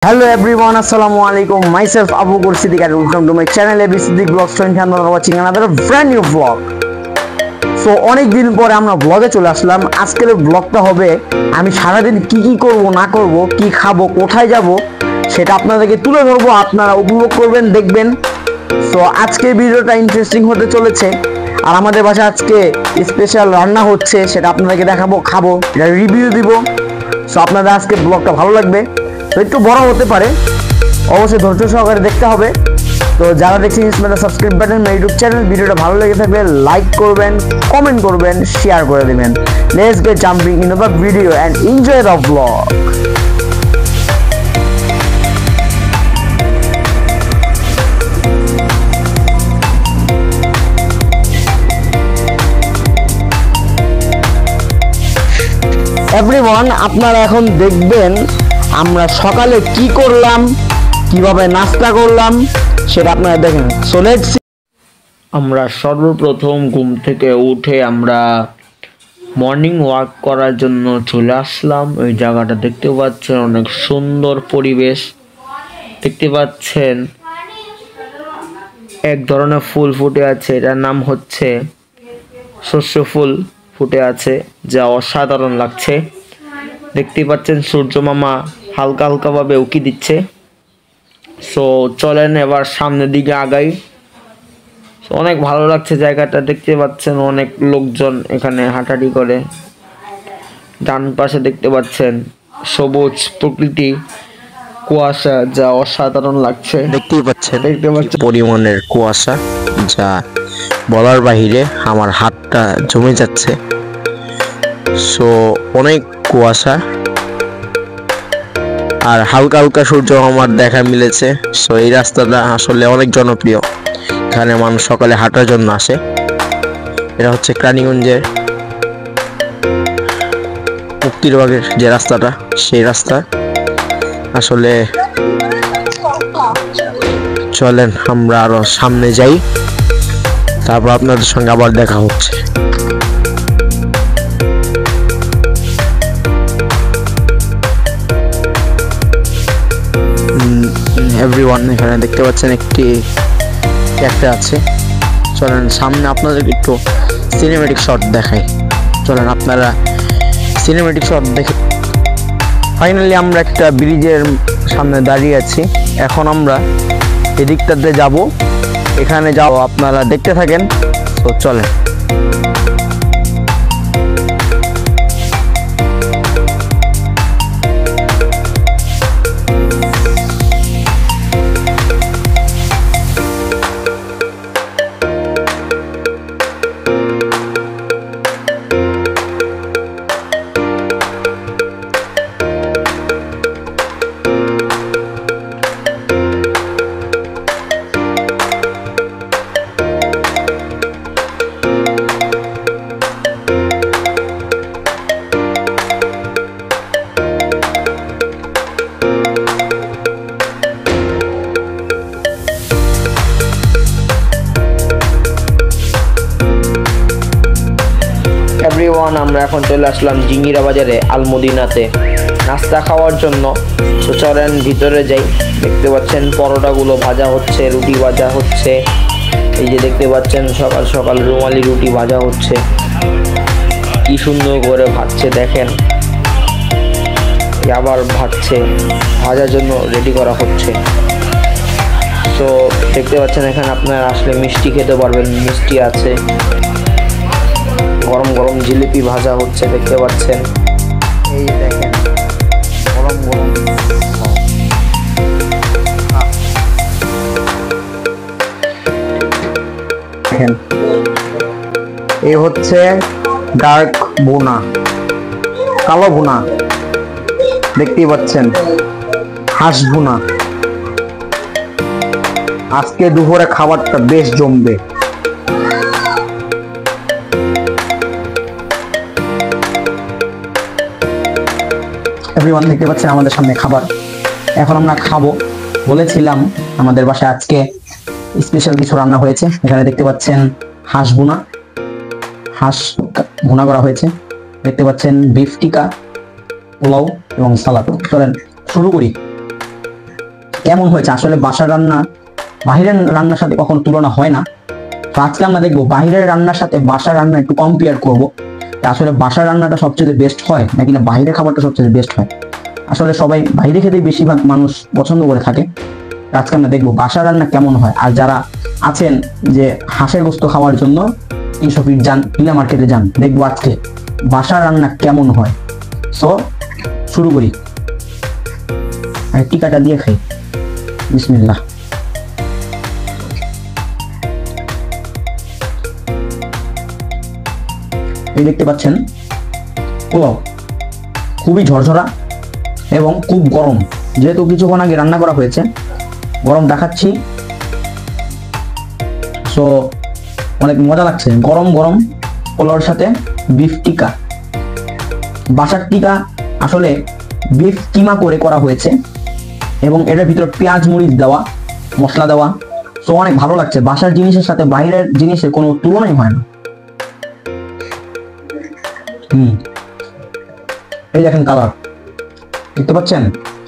Hello everyone, assalamu alaikum. Myself Abu Gur Siddiq and welcome to my channel AB Siddiq Vlogs 20 and we are watching another brand new vlog. So অনেক দিন পরে আমরা ব্লগে চলে আসলাম। আজকের ব্লগটা হবে আমি সারা দিন কি করব না করব, কি খাবো, কোথায় যাব সেটা আপনাদেরকে তুলে ধরবো, আপনারা উপভোগ করবেন, দেখবেন। সো আজকের ভিডিওটা ইন্টারেস্টিং হতে চলেছে। আর আমাদের বাসায় আজকে স্পেশাল রান্না হচ্ছে, সেটা আপনাদেরকে দেখাবো, খাবো, এটা রিভিউ দিব। সো আপনাদের আজকে ব্লগটা ভালো লাগবে। তো একটু বড় হতে পারে, অবশ্যই ধৈর্য সহকারে দেখতে হবে। তো যারা দেখছেন সাবস্ক্রাইব বাটন ইউটিউব চ্যানেল, ভিডিওটা ভালো লেগে থাকলে লাইক করবেন, কমেন্ট করবেন, শেয়ার করে দিবেন। Let's get jumping in the video and enjoy the blog. Everyone, আপনারা এখন দেখবেন আমরা সকালে কি করলাম, কিভাবে নাস্তা করলাম সেটা আপনারা দেখেন। So let's see. আমরা সর্বপ্রথম ঘুম থেকে উঠে আমরা মর্নিং ওয়াক করার জন্য চলে আসলাম। ওই জায়গাটা দেখতে পাচ্ছেন, অনেক সুন্দর পরিবেশ দেখতে পাচ্ছেন। এক ধরনের ফুল ফুটে আছে, এটার নাম হচ্ছে শস্য ফুল ফুটে আছে, যা অসাধারণ লাগছে। দেখতে পাচ্ছেন সূর্য মামা হালকা হালকা ভাবে উকি দিচ্ছে। সো চলেন এবার সামনের দিকে আগাই। অনেক ভালো লাগছে জায়গাটা, দেখতে পাচ্ছেন অনেক লোকজন এখানে হাঁটাহাঁটি করে। ডান পাশে দেখতে পাচ্ছেন সবুজ প্রকৃতি, কুয়াশা, যা অসাধারণ লাগছে। দেখতে পাচ্ছেন পরিমাণের কুয়াশা, যা বলার বাহিরে। আমার হাতটা জমে যাচ্ছে। সো অনেক কুয়াশা আর হালকা হালকা সূর্য আমার দেখা মিলেছে। সো এই রাস্তাটা আসলে অনেক জনপ্রিয়, এখানে মানুষ সকালে হাঁটার জন্য আসে। এটা হচ্ছে রানীগঞ্জের মুক্তিরবাগের যে রাস্তাটা, সেই রাস্তা। আসলে চলেন আমরা আরো সামনে যাই, তারপর আপনাদের সঙ্গে আবার দেখা হচ্ছে। এভরিওয়ান, এখানে দেখতে পাচ্ছেন একটি ক্যাফে আছে। চলেন সামনে আপনাদেরকে একটু সিনেমেটিক শট দেখাই। চলেন আপনারা সিনেমেটিক শট দেখে। ফাইনালি আমরা একটা ব্রিজের সামনে দাঁড়িয়ে আছি। এখন আমরা এদিকটাতে যাব, এখানে যাও, আপনারা দেখতে থাকেন। তো চলেন। এভরিওয়ান, আমরা এখন চলে আসলাম জিঙ্গিরা বাজারে আলমদিনাতে নাস্তা খাওয়ার জন্য। তো চলেন ভিতরে যাই। দেখতে পাচ্ছেন পরোটাগুলো ভাজা হচ্ছে, রুটি ভাজা হচ্ছে। এই যে দেখতে পাচ্ছেন সকাল সকাল রুমালি রুটি ভাজা হচ্ছে, কি সুন্দর করে ভাজছে দেখেন। আবার ভাজছে, ভাজার জন্য রেডি করা হচ্ছে। তো দেখতে পাচ্ছেন এখানে আপনারা আসলে মিষ্টি খেতে পারবেন, মিষ্টি আছে। গরম গরম জিলিপি ভাজা হচ্ছে, দেখতে পাচ্ছেন। এই দেখেন গরম গরম। দেখেন এই হচ্ছে ডার্ক ভুনা, কালো ভুনা, দেখতেই পাচ্ছেন। হাঁস ভুনা। আজকে দুপুরে খাবারটা বেশ জমবে। এভরিওয়ান, দেখতে পাচ্ছেন আমাদের সামনে খাবার। এখন আমরা খাবো। বলেছিলাম আমাদের বাসায় আজকে স্পেশাল কিছু রান্না হয়েছে। এখানে দেখতে পাচ্ছেন হাঁস ভুনা, হাঁস ভুনা করা হয়েছে। দেখতে পাচ্ছেন বিফ টিকা, পোলাও এবং সালাদ। চলেন শুরু করি। কেমন হয়েছে। আসলে বাসার রান্না বাইরের রান্নার সাথে কখনো তুলনা হয় না। তো আজকে আমরা দেখবো বাইরের রান্নার সাথে বাসার রান্না একটু কম্পেয়ার করবো। আসলে বাসার রান্নাটা সবচেয়ে বেস্ট হয় নাকি না বাইরের খাবারটা সবচেয়ে বেস্ট হয়। আসলে সবাই বাইরে খেতেই বেশিরভাগ মানুষ পছন্দ করে থাকে। আজকে আমরা দেখবো বাসার রান্না কেমন হয়। আর যারা আছেন যে হাঁসের গোস্ত খাওয়ার জন্য 300 ফিট যান, নীলা মার্কেটে যান, দেখবো আজকে বাসার রান্না কেমন হয়। সো শুরু করি। টিকাটা দিয়ে খাই, বিসমিল্লাহ। এই দেখতে পাচ্ছেন পোলাও খুবই ঝরঝরা এবং খুব গরম। যেহেতু কিছুক্ষণ আগে রান্না করা হয়েছে, গরম দেখাচ্ছি। সো অনেক মজা লাগছে। গরম গরম পোলাওর সাথে বিফ টিকা। বাসার টিকা আসলে বিফ কিমা করে করা হয়েছে এবং এটার ভিতরে পেঁয়াজ মরিচ দেওয়া, মশলা দেওয়া। সো অনেক ভালো লাগছে। বাসার জিনিসের সাথে বাইরের জিনিসের কোনো তুলনাই হয় না। এই দেখেন কালার, দেখতে পাচ্ছেন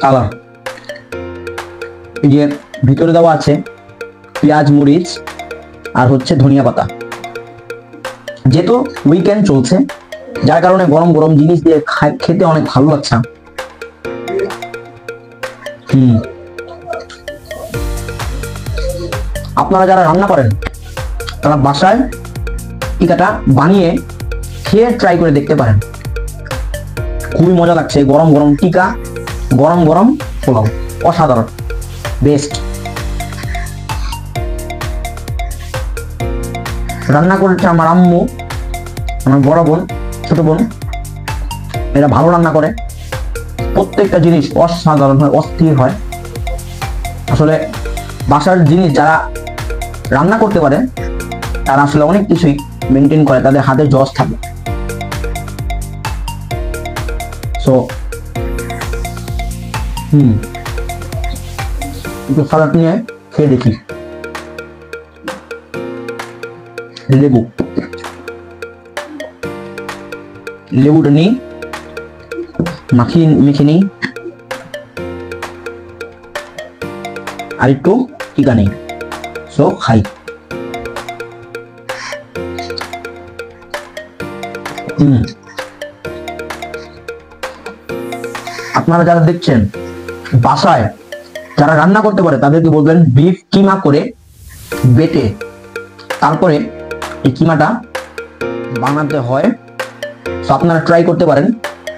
কালার। এই যে ভিতরে দেওয়া আছে পেঁয়াজ মরিচ আর হচ্ছে ধনিয়া পাতা। যেহেতু উইকেন্ড চলছে, যার কারণে গরম গরম জিনিস দিয়ে খেতে অনেক ভালো লাগছে। আপনারা যারা রান্না করেন তারা বাসায় টিকাটা বানিয়ে খেয়ে ট্রাই করে দেখতে পারেন। খুবই মজা লাগছে। গরম গরম টিকা, গরম গরম পোলাও, অসাধারণ, বেস্ট। রান্না করেছে আমার আম্মু, আমার বড় বোন, ছোট বোন। এরা ভালো রান্না করে। প্রত্যেকটা জিনিস অসাধারণ হয়, অস্থির হয়। আসলে বাসার জিনিস যারা রান্না করতে পারে তারা আসলে অনেক কিছুই মেনটেন করে, তাদের হাতে জজ থাকে। সো একটু সালাদ নিয়ে খেয়ে দেখি। লেবুটা নিই, মেখে নিই, আর একটু টিকা নেই। সো খাই। আপনারা যারা দেখছেন বাসায় যারা রান্না করতে পারে তাদেরকে বলবেন বিফ কিমা করে বেটে তারপরে এই কিমাটা বানাতে হয়। তো আপনারা ট্রাই করতে পারেন,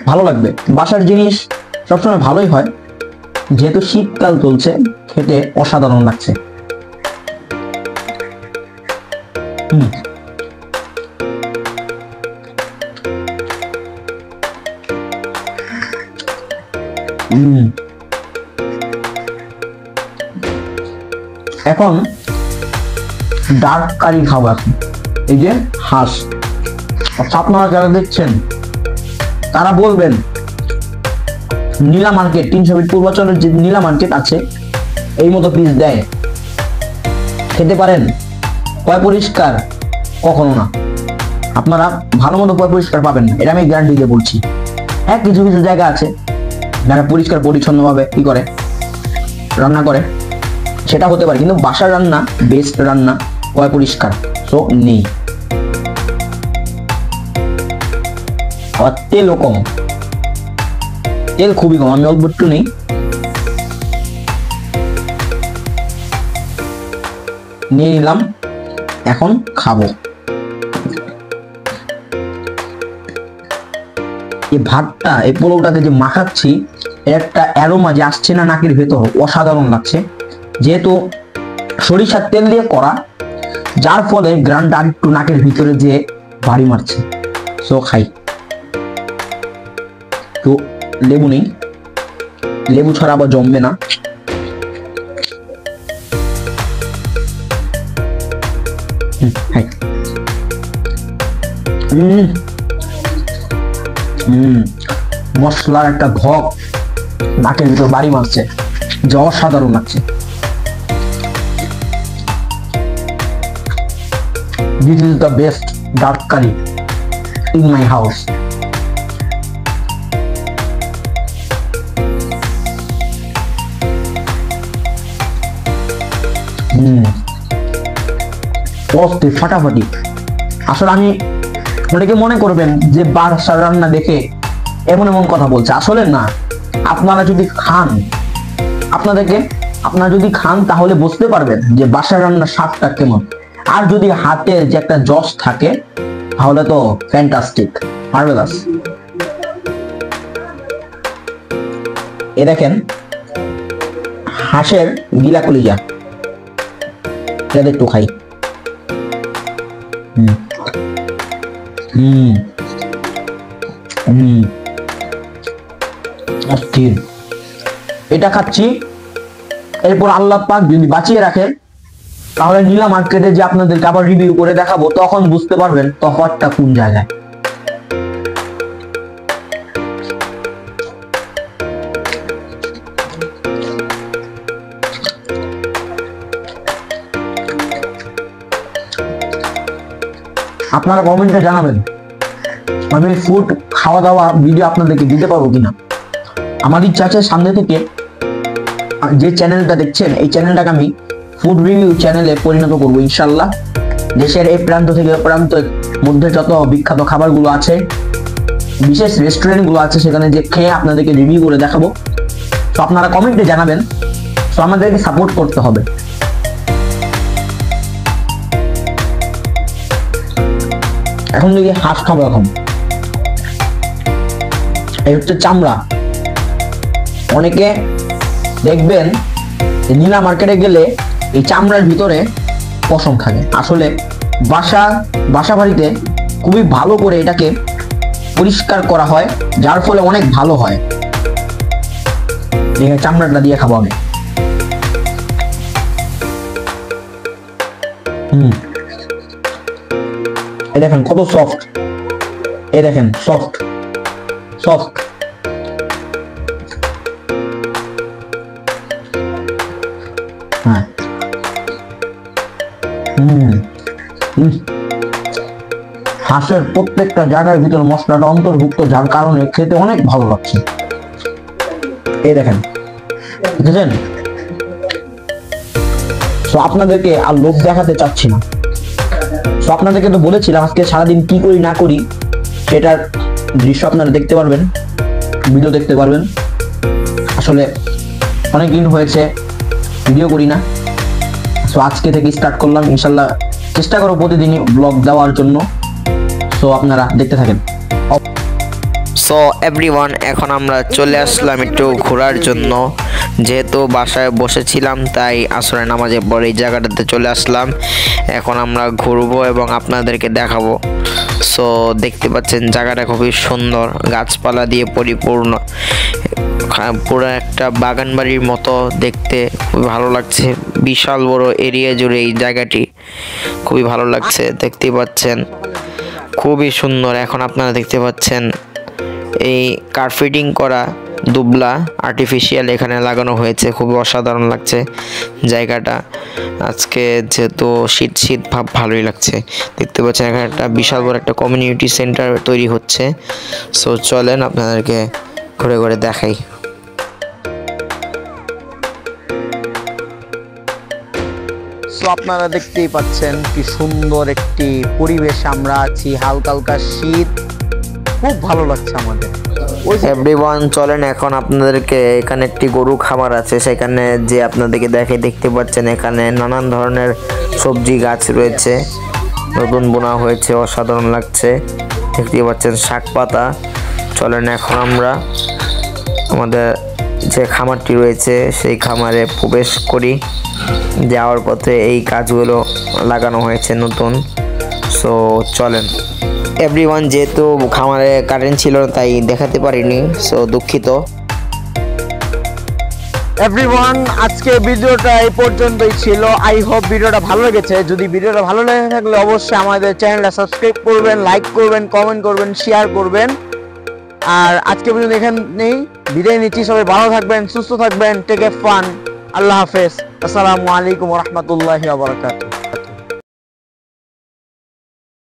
ভালো লাগবে। বাসার জিনিস সবসময় ভালোই হয়। যেহেতু শীতকাল চলছে, খেতে অসাধারণ লাগছে। এখন ডার্ক কারি খাবার, এই যে হাঁস। আপনারা যারা দেখছেন তারা বলবেন নীলা মার্কেট, 300 ফিট পূর্বাচলের যে নীলা মার্কেট আছে, এই মতো পিস দেয়, খেতে পারেন। পয় পরিষ্কার কখনো না। আপনারা ভালো মতো পয় পরিষ্কার পাবেন না, এটা আমি গ্যারান্টি দিয়ে বলছি। হ্যাঁ, কিছু কিছু জায়গা আছে যারা পরিষ্কার পরিচ্ছন্নভাবে কি করে রান্না করে, সেটা হতে পারে। কিন্তু বাসার রান্না বেস্ট রান্না, পয় পরিষ্কার। সো নেই, আর তেলও কম, তেল খুবই কম। আমি অল্প একটু নেই, নিয়ে নিলাম। এখন খাবো। এই ভাতটা, এই পোলাওটাকে যে মাখাচ্ছি, এর একটা অ্যারোমা যে আসছে না নাকের ভেতর, অসাধারণ লাগছে। যেহেতু সরিষার তেল দিয়ে করা, যার ফলে গ্রানটা একটু নাকের ভিতরে যে বাড়ি মারছে। সো খাই। তো লেবু নেই, লেবু ছাড়া আবার জমবে না। খাই। মশলার একটা ঘক নাকের ভিতর বাড়ি মারছে, যা অসাধারণ লাগছে। This is the best dark curry in my house. অস্থির ফাটাফাটি। আসলে আমি অনেকে মনে করবেন যে বাসার রান্না দেখে এমন এমন কথা বলছে, আসলে না। আপনারা যদি খান আপনারা যদি খান তাহলে বুঝতে পারবেন যে বাসার রান্নার স্বাদটা কেমন। আর যদি হাতের যে একটা জস থাকে তাহলে তো ফ্যান্টাস্টিক, মার্ভেলাস। এ দেখেন হাঁসের গিলা কলিজা, এটা একটু খাই। অস্থির। এটা খাচ্ছি, এরপর আল্লাহ পাক যদি বাঁচিয়ে রাখে তাহলে নীলা মার্কেটে যে আপনাদেরকে আবার রিভিউ করে দেখাবো, তখন বুঝতে পারবেন তফাৎটা কোন জায়গায়। আপনারা কমেন্টে জানাবেন আমি ফুড খাওয়া দাওয়া ভিডিও আপনাদেরকে দিতে পারবো কিনা। আমার ইচ্ছা আছে সামনে থেকে যে চ্যানেলটা দেখছেন এই চ্যানেলটাকে আমি ফুড রিভিউ চ্যানেলে পরিণত করবো ইনশাল্লাহ। দেশের এই প্রান্ত থেকে প্রান্তের মধ্যে যত বিখ্যাত খাবারগুলো আছে, বিশেষ রেস্টুরেন্ট গুলো আছে, সেখানে যে খেয়ে আপনাদেরকে রিভিউ করে দেখাবো। তো আপনারা কমেন্টে জানাবেন। তো আমাদেরকে সাপোর্ট করতে হবে। এখন যদি হাঁস খাবো, এখন এই হচ্ছে চামড়া। অনেকে দেখবেন নীলা মার্কেটে গেলে এই চামড়ার ভিতরে পশম থাকে। আসলে বাসা বাড়িতে খুবই ভালো করে এটাকে পরিষ্কার করা হয়, যার ফলে অনেক ভালো হয়। চামড়াটা দিয়ে খাবো আমি। এই দেখেন কত সফট, এই দেখেন সফট সফট। হ্যাঁ, হাঁসের প্রত্যেকটা জায়গার ভিতর মশলাটা অন্তর্ভুক্ত, যার কারণে খেতে অনেক ভালো লাগছে। এই দেখেন, বুঝেছেন? তো আপনাদেরকে আর লোভ দেখাতে চাচ্ছি না। তো আপনাদেরকে তো বলেছিলাম আজকে সারাদিন কি করি না করি সেটার দৃশ্য আপনারা দেখতে পারবেন, ভিডিও দেখতে পারবেন। আসলে অনেক দিন হয়েছে ভিডিও করি না, সো আজকে থেকে স্টার্ট করলাম। ইনশাল্লাহ চেষ্টা করো প্রতিদিনই ব্লগ দেওয়ার জন্য। সো আপনারা দেখতে থাকেন। সো এভরিওয়ান, এখন আমরা চলে আসলাম একটু ঘোরার জন্য। যেহেতু বাসায় বসেছিলাম তাই আসরের নামাজের পরে এই জায়গাটাতে চলে আসলাম। এখন আমরা ঘুরবো এবং আপনাদেরকে দেখাবো। সো দেখতে পাচ্ছেন জায়গাটা খুবই সুন্দর, গাছপালা দিয়ে পরিপূর্ণ, পুরো একটা বাগান বাড়ির মতো দেখতে, খুবই ভালো লাগছে। বিশাল বড় এরিয়া জুড়ে এই জায়গাটি, খুবই ভালো লাগছে। দেখতে পাচ্ছেন খুবই সুন্দর। এখন আপনারা দেখতে পাচ্ছেন এই কার্পেটিং করা দুবলা আর্টিফিশিয়াল এখানে লাগানো হয়েছে, খুবই অসাধারণ লাগছে জায়গাটা। আজকে যেহেতু শীত ভাব ভালোই লাগছে। দেখতে পাচ্ছেন এখানে একটা বিশাল বড় একটা কমিউনিটি সেন্টার তৈরি হচ্ছে। সো চলেন আপনাদেরকে ঘুরে ঘুরে দেখাই। সো আপনারা দেখতেই পাচ্ছেন কি সুন্দর একটি পরিবেশ আমরা আছি, হালকা হালকা শীত, খুব ভালো লাগছে আমাদের। এভরিওয়ান চলেন এখন আপনাদেরকে, এখানে একটি গরু খামার আছে, সেখানে যে আপনাদেরকে দেখতে পাচ্ছেন এখানে নানান ধরনের সবজি গাছ রয়েছে, নতুন বোনা হয়েছে, অসাধারণ লাগছে। দেখতে পাচ্ছেন শাক পাতা। চলেন এখন আমরা আমাদের যে খামারটি রয়েছে সেই খামারে প্রবেশ করি। যাওয়ার পথে এই গাছগুলো লাগানো হয়েছে নতুন। সো চলেন। এভরিওয়ান, যেহেতু খামারে কারেন্ট ছিল তাই দেখাতে পারিনি, সো দুঃখিত। এভরিওয়ান, আজকে ভিডিওটা এই পর্যন্তই ছিল। আই হোপ ভিডিওটা ভালো লেগেছে। যদি ভিডিওটা ভালো লেগে থাকলে অবশ্যই আমাদের চ্যানেলটা সাবস্ক্রাইব করবেন, লাইক করবেন, কমেন্ট করবেন, শেয়ার করবেন। আর আজকে পর্যন্ত এখানেই বিদায় নিচ্ছি। সবাই ভালো থাকবেন, সুস্থ থাকবেন, টেক এ ফান। আল্লাহ হাফেজ। আসসালামু আলাইকুম ওয়া রাহমাতুল্লাহি ওয়া বারাকাতুহু।